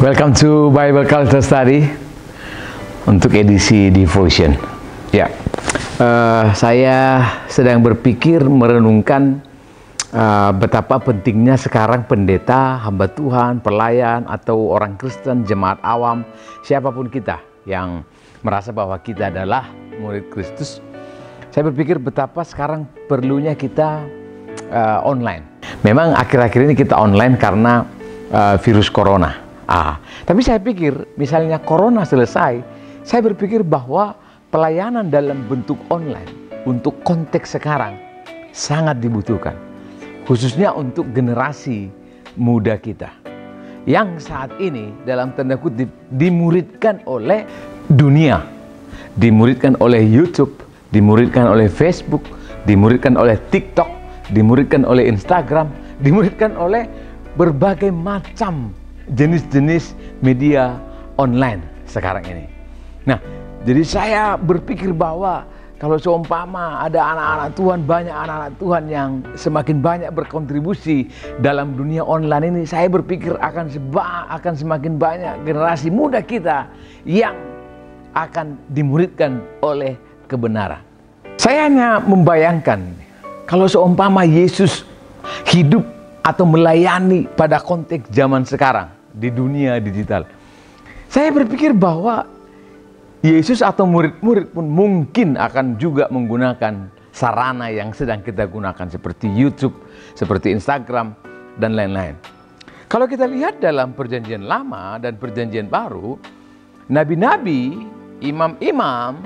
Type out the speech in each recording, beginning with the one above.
Welcome to Bible Culture Study untuk edisi Devotion. Ya, saya sedang berpikir merenungkan betapa pentingnya sekarang pendeta, hamba Tuhan, pelayan, atau orang Kristen, jemaat awam, siapapun kita yang merasa bahwa kita adalah murid Kristus. Saya berpikir betapa sekarang perlunya kita online. Memang akhir-akhir ini kita online karena virus corona. Tapi saya pikir misalnya corona selesai, saya berpikir bahwa pelayanan dalam bentuk online untuk konteks sekarang sangat dibutuhkan. Khususnya untuk generasi muda kita yang saat ini dalam tanda kutip dimuridkan oleh dunia, dimuridkan oleh YouTube, dimuridkan oleh Facebook, dimuridkan oleh TikTok, dimuridkan oleh Instagram, dimuridkan oleh berbagai macam jenis-jenis media online sekarang ini. Nah, jadi saya berpikir bahwa kalau seumpama ada anak-anak Tuhan, banyak anak-anak Tuhan yang semakin banyak berkontribusi dalam dunia online ini, saya berpikir akan semakin banyak generasi muda kita yang akan dimuridkan oleh kebenaran. Saya hanya membayangkan kalau seumpama Yesus hidup atau melayani pada konteks zaman sekarang di dunia digital. Saya berpikir bahwa Yesus atau murid-murid pun mungkin akan juga menggunakan sarana yang sedang kita gunakan seperti YouTube, seperti Instagram, dan lain-lain. Kalau kita lihat dalam Perjanjian Lama dan Perjanjian Baru, nabi-nabi, imam-imam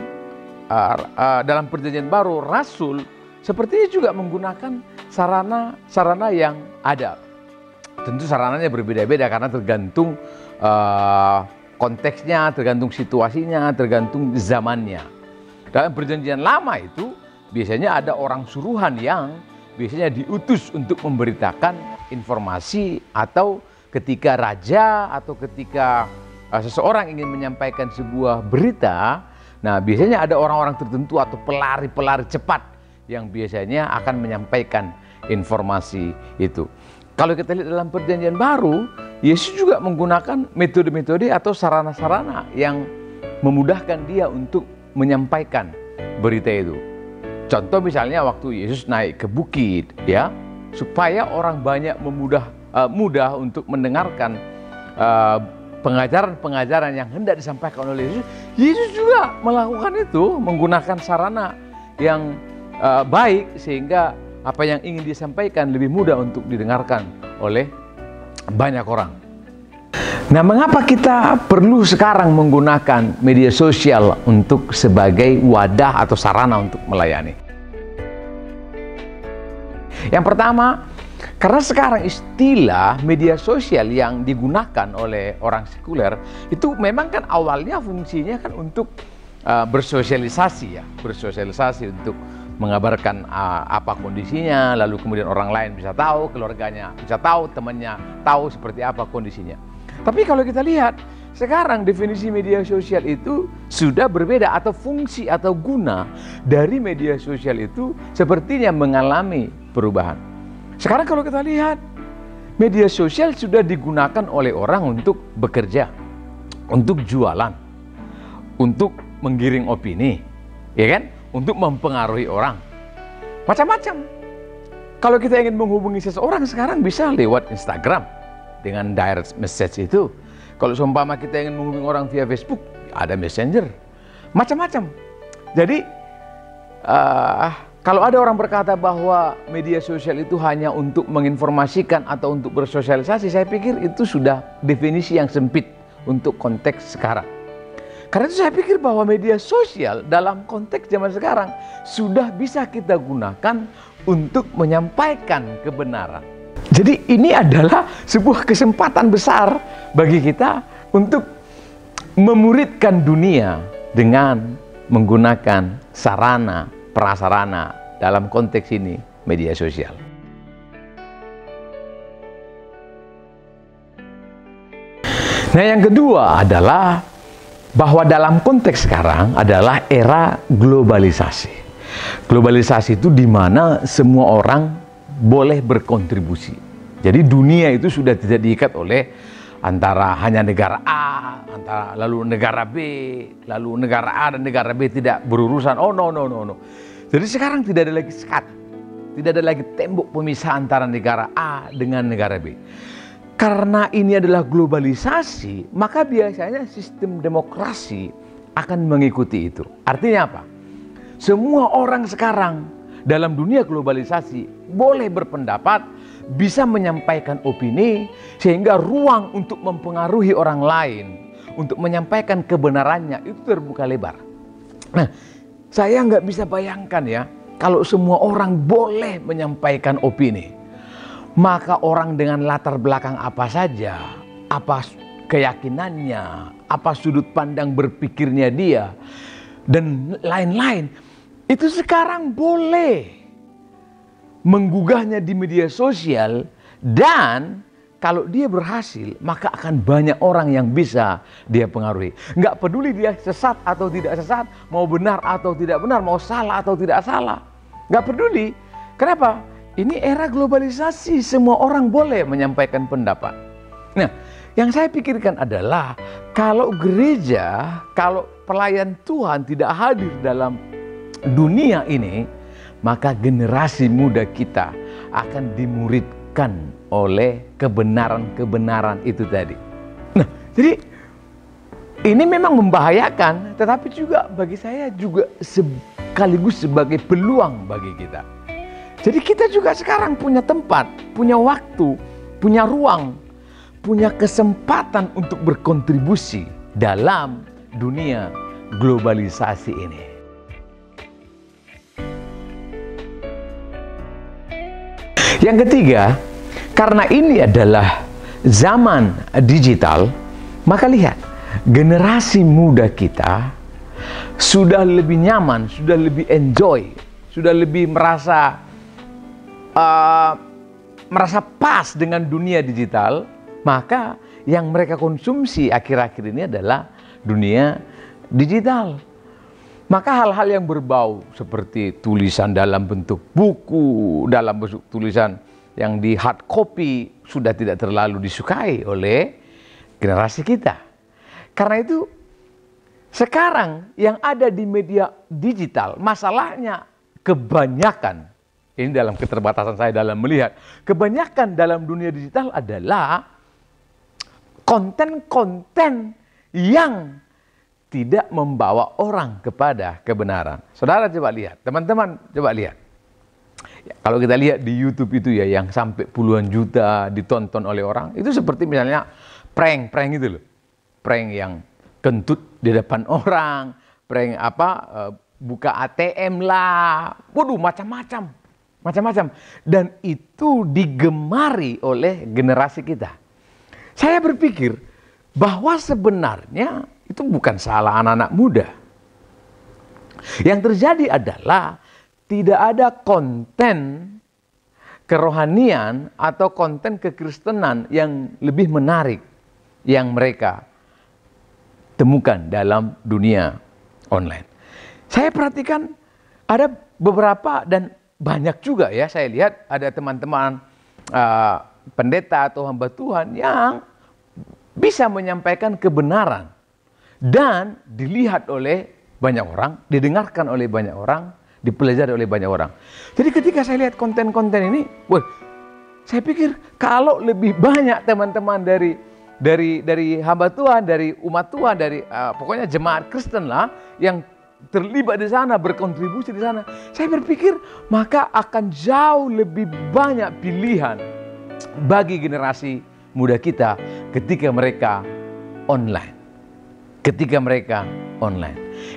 dalam Perjanjian Baru, rasul, sepertinya juga menggunakan sarana yang ada. Tentu sarananya berbeda-beda karena tergantung konteksnya, tergantung situasinya, tergantung zamannya. Dalam Perjanjian Lama itu biasanya ada orang suruhan yang biasanya diutus untuk memberitakan informasi, atau ketika raja atau ketika seseorang ingin menyampaikan sebuah berita, nah biasanya ada orang-orang tertentu atau pelari-pelari cepat yang biasanya akan menyampaikan informasi itu. Kalau kita lihat dalam Perjanjian Baru, Yesus juga menggunakan metode-metode atau sarana-sarana yang memudahkan dia untuk menyampaikan berita itu. Contoh misalnya waktu Yesus naik ke bukit, ya, supaya orang banyak mudah untuk mendengarkan pengajaran-pengajaran yang hendak disampaikan oleh Yesus. Yesus juga melakukan itu menggunakan sarana yang baik sehingga apa yang ingin disampaikan lebih mudah untuk didengarkan oleh banyak orang. Nah, mengapa kita perlu sekarang menggunakan media sosial untuk sebagai wadah atau sarana untuk melayani? Yang pertama, karena sekarang istilah media sosial yang digunakan oleh orang sekuler itu memang kan awalnya fungsinya kan untuk bersosialisasi, ya, bersosialisasi untuk mengabarkan apa kondisinya, lalu kemudian orang lain bisa tahu, keluarganya bisa tahu, temannya tahu seperti apa kondisinya. Tapi kalau kita lihat sekarang definisi media sosial itu sudah berbeda, atau fungsi atau guna dari media sosial itu sepertinya mengalami perubahan. Sekarang kalau kita lihat media sosial sudah digunakan oleh orang untuk bekerja, untuk jualan, untuk menggiring opini, ya kan? Untuk mempengaruhi orang, macam-macam. Kalau kita ingin menghubungi seseorang sekarang bisa lewat Instagram dengan direct message itu. Kalau seumpama kita ingin menghubungi orang via Facebook, ada Messenger, macam-macam. Jadi kalau ada orang berkata bahwa media sosial itu hanya untuk menginformasikan atau untuk bersosialisasi, saya pikir itu sudah definisi yang sempit untuk konteks sekarang. Karena itu saya pikir bahwa media sosial dalam konteks zaman sekarang sudah bisa kita gunakan untuk menyampaikan kebenaran. Jadi ini adalah sebuah kesempatan besar bagi kita untuk memuridkan dunia dengan menggunakan sarana, prasarana dalam konteks ini media sosial. Nah, yang kedua adalah bahwa dalam konteks sekarang adalah era globalisasi. Globalisasi itu di mana semua orang boleh berkontribusi. Jadi dunia itu sudah tidak diikat oleh antara hanya negara A, lalu negara B, lalu negara A dan negara B tidak berurusan. Oh no. Jadi sekarang tidak ada lagi sekat, tidak ada lagi tembok pemisah antara negara A dengan negara B. Karena ini adalah globalisasi, maka biasanya sistem demokrasi akan mengikuti itu. Artinya apa? Semua orang sekarang dalam dunia globalisasi boleh berpendapat, bisa menyampaikan opini, sehingga ruang untuk mempengaruhi orang lain, untuk menyampaikan kebenarannya itu terbuka lebar. Nah, saya nggak bisa bayangkan ya, kalau semua orang boleh menyampaikan opini, maka orang dengan latar belakang apa saja, apa keyakinannya, apa sudut pandang berpikirnya dia, dan lain-lain, itu sekarang boleh menggugahnya di media sosial, dan kalau dia berhasil maka akan banyak orang yang bisa dia pengaruhi. Nggak peduli dia sesat atau tidak sesat, mau benar atau tidak benar, mau salah atau tidak salah, nggak peduli. Kenapa? Ini era globalisasi, semua orang boleh menyampaikan pendapat. Nah, yang saya pikirkan adalah kalau gereja, kalau pelayan Tuhan tidak hadir dalam dunia ini, maka generasi muda kita akan dimuridkan oleh kebenaran-kebenaran itu tadi. Nah, jadi ini memang membahayakan, tetapi juga bagi saya juga sekaligus sebagai peluang bagi kita. Jadi kita juga sekarang punya tempat, punya waktu, punya ruang, punya kesempatan untuk berkontribusi dalam dunia globalisasi ini. Yang ketiga, karena ini adalah zaman digital, maka lihat, generasi muda kita sudah lebih nyaman, sudah lebih enjoy, sudah lebih merasa pas dengan dunia digital, maka yang mereka konsumsi akhir-akhir ini adalah dunia digital. Maka hal-hal yang berbau seperti tulisan dalam bentuk buku, dalam bentuk tulisan yang di hard copy sudah tidak terlalu disukai oleh generasi kita. Karena itu sekarang yang ada di media digital, masalahnya kebanyakan, ini dalam keterbatasan saya dalam melihat, kebanyakan dalam dunia digital adalah konten-konten yang tidak membawa orang kepada kebenaran. Saudara coba lihat, teman-teman coba lihat. Ya, kalau kita lihat di YouTube itu ya, yang sampai puluhan juta ditonton oleh orang, itu seperti misalnya prank itu loh. Prank yang kentut di depan orang, prank buka ATM lah, waduh macam-macam. Dan itu digemari oleh generasi kita. Saya berpikir bahwa sebenarnya itu bukan salah anak-anak muda. Yang terjadi adalah tidak ada konten kerohanian atau konten kekristenan yang lebih menarik yang mereka temukan dalam dunia online. Saya perhatikan ada beberapa dan banyak juga ya, saya lihat ada teman-teman pendeta atau hamba Tuhan yang bisa menyampaikan kebenaran dan dilihat oleh banyak orang, didengarkan oleh banyak orang, dipelajari oleh banyak orang. Jadi ketika saya lihat konten-konten ini, saya pikir kalau lebih banyak teman-teman dari hamba Tuhan, dari umat Tuhan, dari pokoknya jemaat Kristen lah yang terlibat di sana, berkontribusi di sana, saya berpikir maka akan jauh lebih banyak pilihan bagi generasi muda kita ketika mereka online.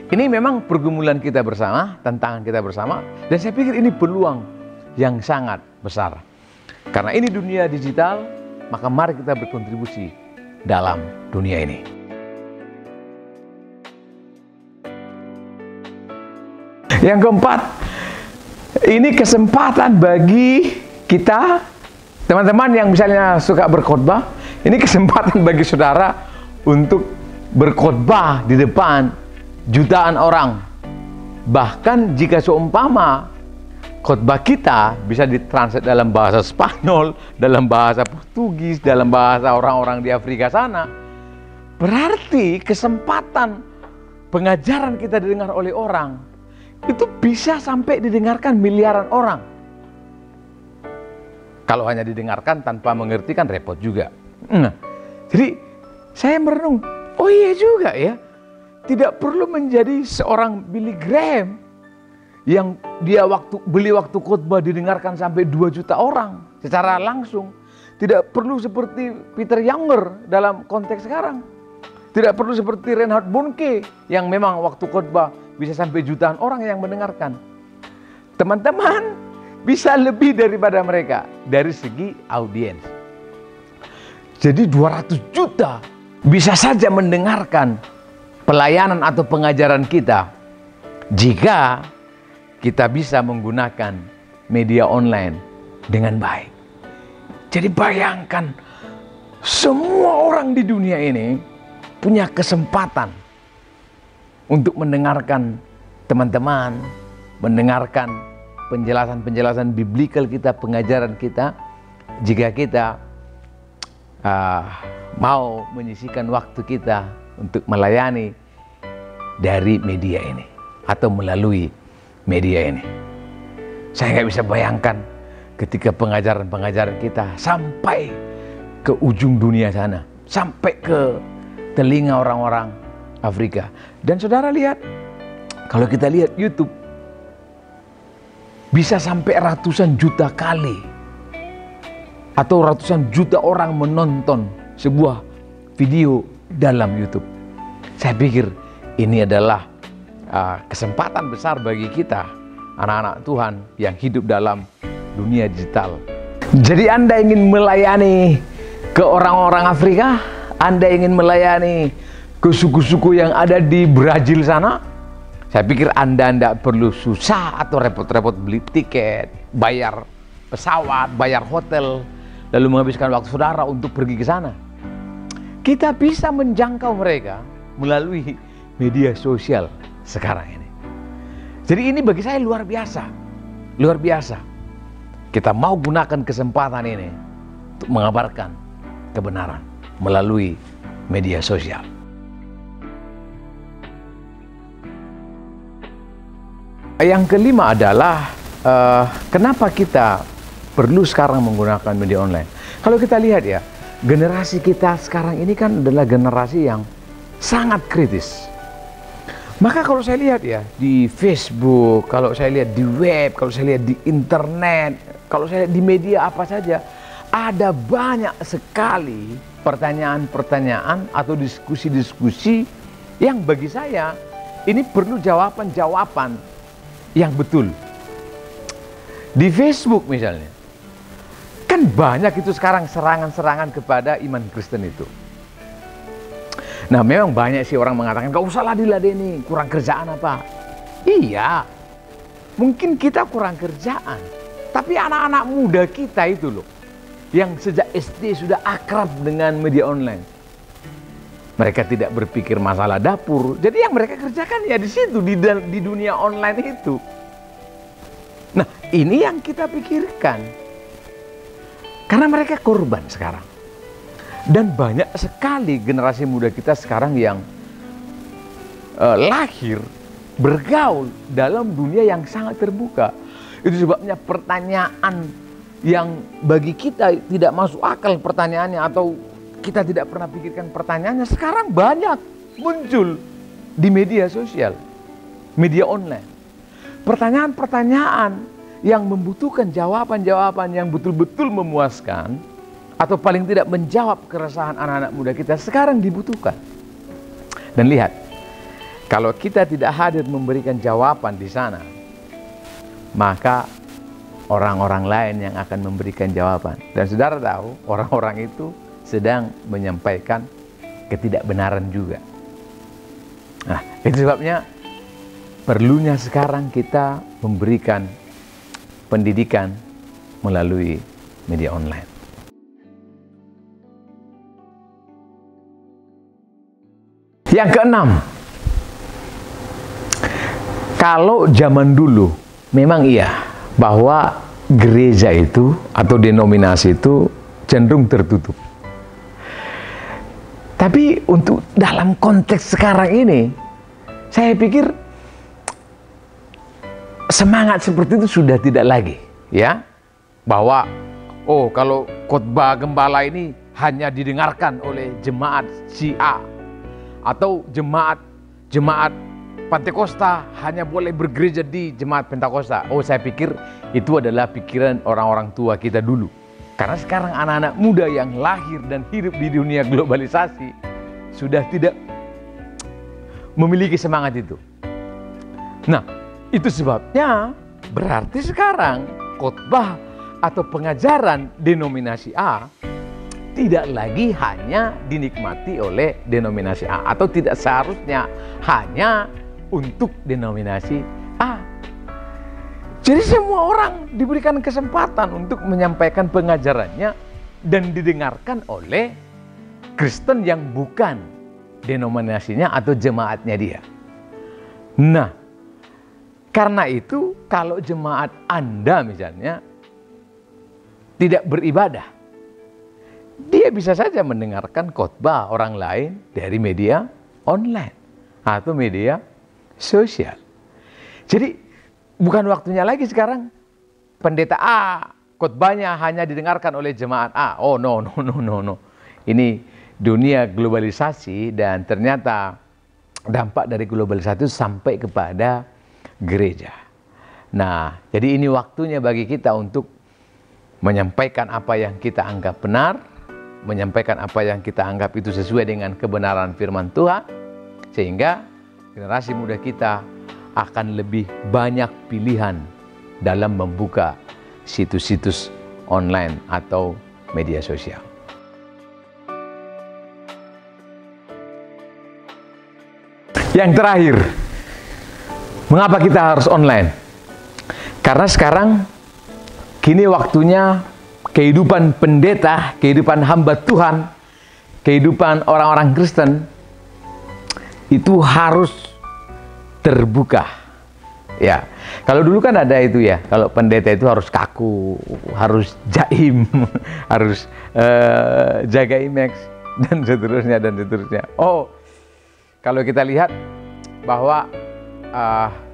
Ini memang pergumulan kita bersama, tantangan kita bersama, dan saya pikir ini peluang yang sangat besar. Karena ini dunia digital, maka mari kita berkontribusi dalam dunia ini. Yang keempat, ini kesempatan bagi kita, teman-teman yang misalnya suka berkhotbah, ini kesempatan bagi saudara untuk berkhotbah di depan jutaan orang. Bahkan jika seumpama khotbah kita bisa ditranslate dalam bahasa Spanyol, dalam bahasa Portugis, dalam bahasa orang-orang di Afrika sana. Berarti kesempatan pengajaran kita didengar oleh orang itu bisa sampai didengarkan miliaran orang. Kalau hanya didengarkan tanpa mengerti kan repot juga. Nah, jadi saya merenung, oh iya juga ya, tidak perlu menjadi seorang Billy Graham yang dia beli waktu khotbah didengarkan sampai 2 juta orang secara langsung. Tidak perlu seperti Peter Younger dalam konteks sekarang. Tidak perlu seperti Reinhard Bonnke yang memang waktu khotbah bisa sampai jutaan orang yang mendengarkan. Teman-teman bisa lebih daripada mereka dari segi audiens. Jadi 200 juta bisa saja mendengarkan pelayanan atau pengajaran kita jika kita bisa menggunakan media online dengan baik. Jadi bayangkan, semua orang di dunia ini punya kesempatan untuk mendengarkan teman-teman, mendengarkan penjelasan-penjelasan biblikal kita, pengajaran kita, jika kita mau menyisihkan waktu kita untuk melayani dari media ini atau melalui media ini. Saya nggak bisa bayangkan ketika pengajaran-pengajaran kita sampai ke ujung dunia sana, sampai ke telinga orang-orang Afrika. Dan saudara lihat, kalau kita lihat YouTube, bisa sampai ratusan juta kali atau ratusan juta orang menonton sebuah video dalam YouTube. Saya pikir ini adalah kesempatan besar bagi kita, anak-anak Tuhan yang hidup dalam dunia digital. Jadi Anda ingin melayani ke orang-orang Afrika? Anda ingin melayani ke suku-suku yang ada di Brazil sana? Saya pikir Anda tidak perlu susah atau repot-repot beli tiket, bayar pesawat, bayar hotel, lalu menghabiskan waktu saudara untuk pergi ke sana. Kita bisa menjangkau mereka melalui media sosial sekarang ini. Jadi ini bagi saya luar biasa. Luar biasa. Kita mau gunakan kesempatan ini untuk mengabarkan kebenaran melalui media sosial. Yang kelima adalah kenapa kita perlu sekarang menggunakan media online. Kalau kita lihat ya, generasi kita sekarang ini kan adalah generasi yang sangat kritis. Maka kalau saya lihat ya, di Facebook, kalau saya lihat di web, kalau saya lihat di internet, kalau saya lihat di media apa saja, ada banyak sekali pertanyaan-pertanyaan atau diskusi-diskusi yang bagi saya ini perlu jawaban-jawaban yang betul. Di Facebook misalnya, kan banyak itu sekarang serangan-serangan kepada iman Kristen itu. Nah memang banyak sih orang mengatakan, gak usah diladeni, kurang kerjaan apa. Iya, mungkin kita kurang kerjaan. Tapi anak-anak muda kita itu loh, yang sejak SD sudah akrab dengan media online. Mereka tidak berpikir masalah dapur. Jadi yang mereka kerjakan ya di situ, di dunia online itu. Nah ini yang kita pikirkan. Karena mereka korban sekarang. Dan banyak sekali generasi muda kita sekarang yang lahir, bergaul dalam dunia yang sangat terbuka. Itu sebabnya pertanyaan yang bagi kita tidak masuk akal pertanyaannya, atau kita tidak pernah pikirkan pertanyaannya, sekarang banyak muncul di media sosial, media online. Pertanyaan-pertanyaan yang membutuhkan jawaban-jawaban yang betul-betul memuaskan, atau paling tidak menjawab keresahan anak-anak muda kita sekarang dibutuhkan. Dan lihat, kalau kita tidak hadir memberikan jawaban di sana, maka orang-orang lain yang akan memberikan jawaban. Dan saudara tahu, orang-orang itu sedang menyampaikan ketidakbenaran juga. Nah, itu sebabnya perlunya sekarang kita memberikan pendidikan melalui media online. Yang keenam, kalau zaman dulu memang iya, bahwa gereja itu atau denominasi itu cenderung tertutup. Tapi untuk dalam konteks sekarang ini, saya pikir semangat seperti itu sudah tidak lagi, ya. Bahwa kalau khotbah gembala ini hanya didengarkan oleh jemaat si A, atau jemaat Pentakosta hanya boleh bergereja di jemaat Pentakosta. Saya pikir itu adalah pikiran orang-orang tua kita dulu. Karena sekarang anak-anak muda yang lahir dan hidup di dunia globalisasi sudah tidak memiliki semangat itu. Nah, itu sebabnya berarti sekarang khotbah atau pengajaran denominasi A tidak lagi hanya dinikmati oleh denominasi A, atau tidak seharusnya hanya untuk denominasi A. Jadi semua orang diberikan kesempatan untuk menyampaikan pengajarannya dan didengarkan oleh Kristen yang bukan denominasinya atau jemaatnya dia. Nah, karena itu kalau jemaat Anda misalnya tidak beribadah, dia bisa saja mendengarkan khotbah orang lain dari media online atau media sosial. Jadi bukan waktunya lagi sekarang pendeta A khotbahnya hanya didengarkan oleh jemaat A. No. Ini dunia globalisasi dan ternyata dampak dari globalisasi itu sampai kepada gereja. Nah, jadi ini waktunya bagi kita untuk menyampaikan apa yang kita anggap benar, menyampaikan apa yang kita anggap itu sesuai dengan kebenaran firman Tuhan, sehingga generasi muda kita akan lebih banyak pilihan dalam membuka situs-situs online atau media sosial. Yang terakhir, mengapa kita harus online? Karena sekarang kini waktunya kehidupan pendeta, kehidupan hamba Tuhan, kehidupan orang-orang Kristen itu harus terbuka. Ya, kalau dulu kan ada itu ya, kalau pendeta itu harus kaku, harus jaim, harus jaga image dan seterusnya. Kalau kita lihat bahwa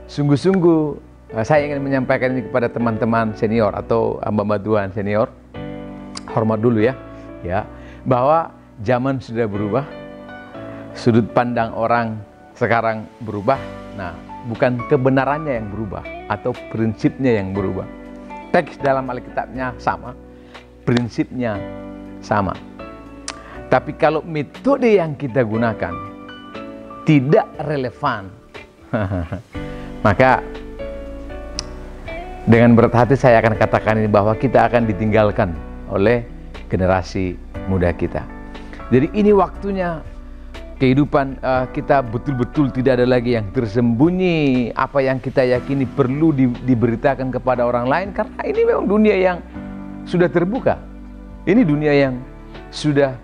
sungguh-sungguh saya ingin menyampaikan ini kepada teman-teman senior atau hamba Tuhan senior, hormat dulu ya, bahwa zaman sudah berubah, sudut pandang orang sekarang berubah. Nah, bukan kebenarannya yang berubah atau prinsipnya yang berubah. Teks dalam Alkitabnya sama, prinsipnya sama. Tapi kalau metode yang kita gunakan tidak relevan, maka dengan berat hati saya akan katakan ini, bahwa kita akan ditinggalkan oleh generasi muda kita. Jadi ini waktunya kehidupan kita betul-betul tidak ada lagi yang tersembunyi. Apa yang kita yakini perlu diberitakan kepada orang lain, karena ini memang dunia yang sudah terbuka. Ini dunia yang sudah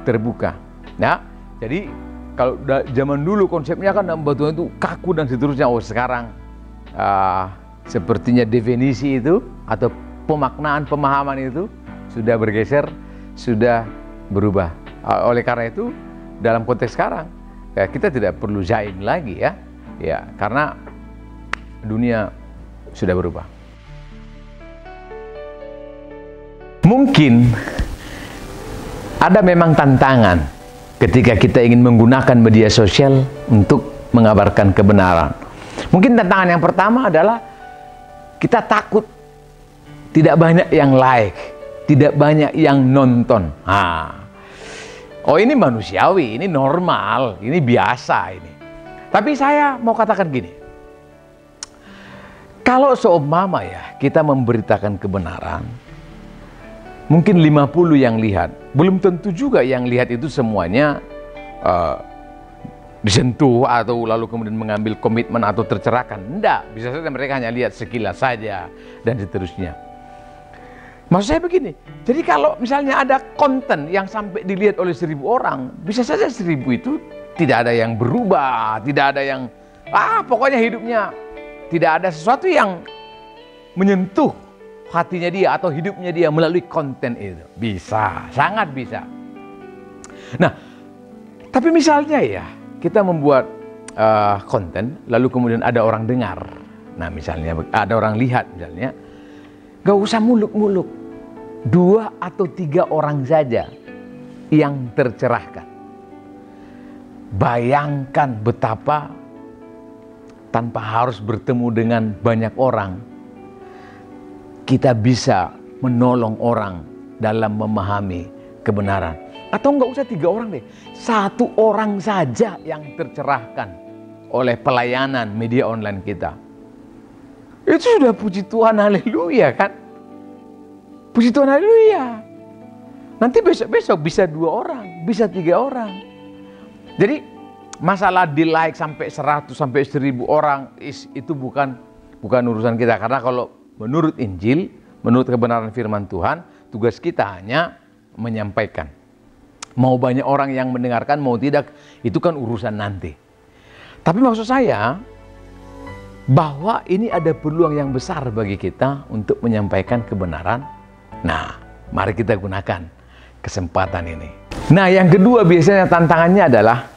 terbuka. Nah, jadi kalau zaman dulu konsepnya kan hamba Tuhan itu kaku dan seterusnya. Sekarang sepertinya definisi itu atau pemaknaan pemahaman itu sudah bergeser, sudah berubah. Oleh karena itu dalam konteks sekarang kita tidak perlu zaim lagi ya, karena dunia sudah berubah. Mungkin ada memang tantangan ketika kita ingin menggunakan media sosial untuk mengabarkan kebenaran. Mungkin tantangan yang pertama adalah kita takut tidak banyak yang like, tidak banyak yang nonton. Ini manusiawi, ini normal, ini biasa ini. Tapi saya mau katakan gini, kalau seumpama ya kita memberitakan kebenaran, mungkin 50 yang lihat, belum tentu juga yang lihat itu semuanya disentuh atau lalu kemudian mengambil komitmen atau tercerahkan. Enggak, bisa saja mereka hanya lihat sekilas saja dan seterusnya. Maksud saya begini, jadi kalau misalnya ada konten yang sampai dilihat oleh 1000 orang, bisa saja 1000 itu tidak ada yang berubah, tidak ada yang pokoknya hidupnya tidak ada sesuatu yang menyentuh hatinya dia atau hidupnya dia melalui konten itu? Bisa, sangat bisa. Nah, tapi misalnya ya, kita membuat konten, lalu kemudian ada orang dengar. Nah, misalnya ada orang lihat misalnya, gak usah muluk-muluk. 2 atau 3 orang saja yang tercerahkan. Bayangkan betapa tanpa harus bertemu dengan banyak orang, kita bisa menolong orang dalam memahami kebenaran. Atau nggak usah 3 orang deh, 1 orang saja yang tercerahkan oleh pelayanan media online kita. Itu sudah puji Tuhan, haleluya kan? Puji Tuhan, haleluya. Nanti besok-besok bisa 2 orang, bisa 3 orang. Jadi masalah di like sampai 100 sampai 1000 orang itu bukan urusan kita. Karena kalau menurut Injil, menurut kebenaran firman Tuhan, tugas kita hanya menyampaikan. Mau banyak orang yang mendengarkan, mau tidak, itu kan urusan nanti. Tapi maksud saya, bahwa ini ada peluang yang besar bagi kita untuk menyampaikan kebenaran. Nah, mari kita gunakan kesempatan ini. Nah, yang kedua biasanya tantangannya adalah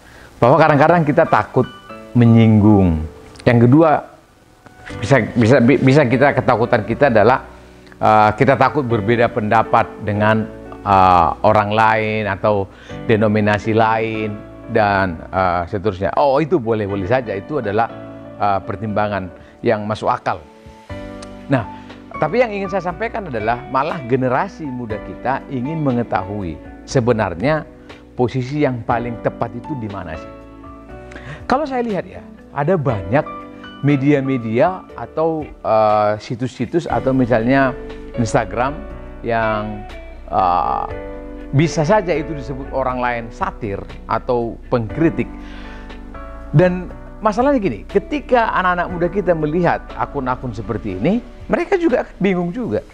bahwa kadang-kadang kita takut menyinggung. Yang kedua, bisa kita, ketakutan kita adalah kita takut berbeda pendapat dengan orang lain atau denominasi lain dan seterusnya. Oh, itu boleh-boleh saja, itu adalah pertimbangan yang masuk akal. Nah, tapi yang ingin saya sampaikan adalah malah generasi muda kita ingin mengetahui sebenarnya posisi yang paling tepat itu di mana sih? Kalau saya lihat ya, ada banyak media-media atau situs-situs atau misalnya Instagram yang bisa saja itu disebut orang lain satir atau pengkritik. Dan masalahnya gini, ketika anak-anak muda kita melihat akun-akun seperti ini, mereka juga bingung juga.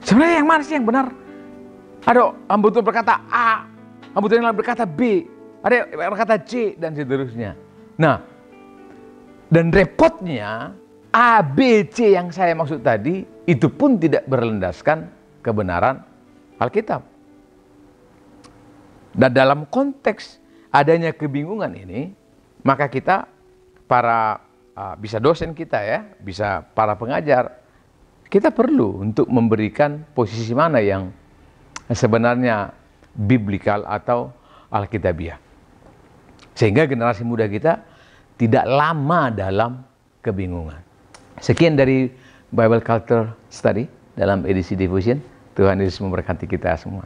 Sebenarnya yang mana sih yang benar? Ada Ambutul berkata A, Ambutul yang lain berkata B, ada yang berkata C, dan seterusnya. Nah, dan repotnya A, B, C yang saya maksud tadi, itu pun tidak berlandaskan kebenaran Alkitab. Dan dalam konteks adanya kebingungan ini, maka kita, bisa dosen kita ya, bisa para pengajar, kita perlu untuk memberikan posisi mana yang sebenarnya biblikal atau alkitabiah. Sehingga generasi muda kita tidak lama dalam kebingungan. Sekian dari Bible Culture Study dalam edisi Diffusion. Tuhan Yesus memberkati kita semua.